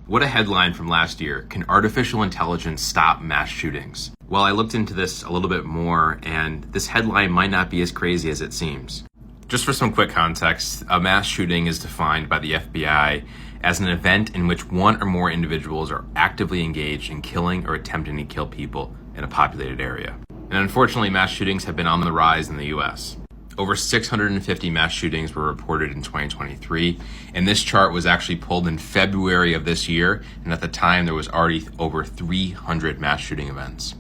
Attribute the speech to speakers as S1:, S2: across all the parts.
S1: What a headline from last year. Can artificial intelligence stop mass shootings? Well, I looked into this a little bit more, and this headline might not be as crazy as it seems. Just for some quick context, a mass shooting is defined by the FBI as an event in which one or more individuals are actively engaged in killing or attempting to kill people in a populated area. And unfortunately, mass shootings have been on the rise in the US. Over 650 mass shootings were reported in 2023, and this chart was actually pulled in February of this year, and at the time there was already over 300 mass shooting events.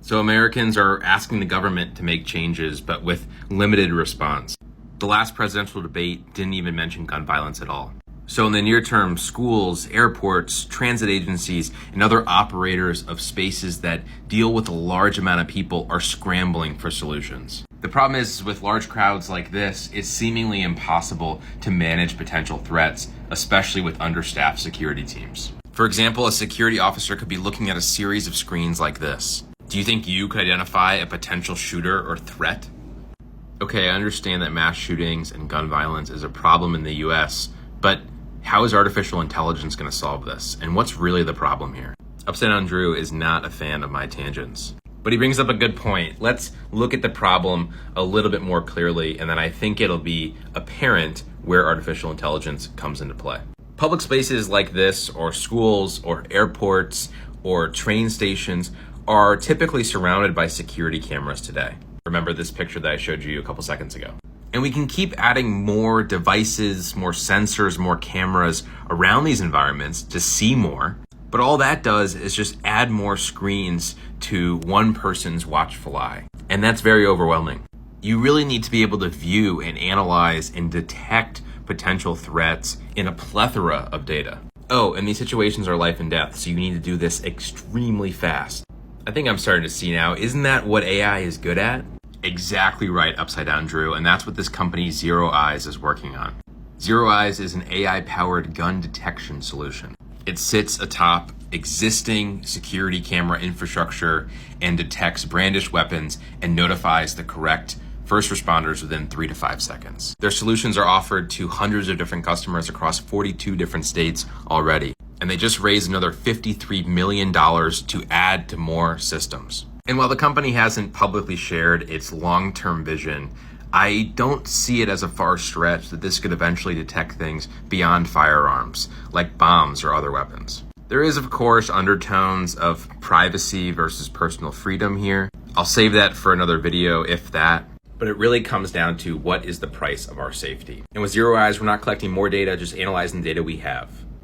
S1: So Americans are asking the government to make changes, but with limited response. The last presidential debate didn't even mention gun violence at all. So in the near term, schools, airports, transit agencies, and other operators of spaces that deal with a large amount of people are scrambling for solutions. The problem is with large crowds like this, it's seemingly impossible to manage potential threats, especially with understaffed security teams. For example, a security officer could be looking at a series of screens like this. Do you think you could identify a potential shooter or threat? Okay, I understand that mass shootings and gun violence is a problem in the US, but how is artificial intelligence going to solve this? And what's really the problem here? Upside Down Drew is not a fan of my tangents. But he brings up a good point. Let's look at the problem a little bit more clearly, and then I think it'll be apparent where artificial intelligence comes into play. Public spaces like this, or schools, or airports, or train stations are typically surrounded by security cameras today. Remember this picture that I showed you a couple seconds ago. And we can keep adding more devices, more sensors, more cameras around these environments to see more. But all that does is just add more screens to one person's watchful eye. And that's very overwhelming. You really need to be able to view and analyze and detect potential threats in a plethora of data. Oh, and these situations are life and death, so you need to do this extremely fast. I think I'm starting to see now, isn't that what AI is good at? Exactly right, Upside Down Drew, and that's what this company ZeroEyes is working on. ZeroEyes is an AI-powered gun detection solution. It sits atop existing security camera infrastructure and detects brandished weapons and notifies the correct first responders within 3 to 5 seconds. Their solutions are offered to hundreds of different customers across 42 different states already. And they just raised another $53 million to add to more systems. And while the company hasn't publicly shared its long-term vision, I don't see it as a far stretch that this could eventually detect things beyond firearms, like bombs or other weapons. There is, of course, undertones of privacy versus personal freedom here. I'll save that for another video, if that. But it really comes down to what is the price of our safety. And with ZeroEyes, we're not collecting more data, just analyzing the data we have.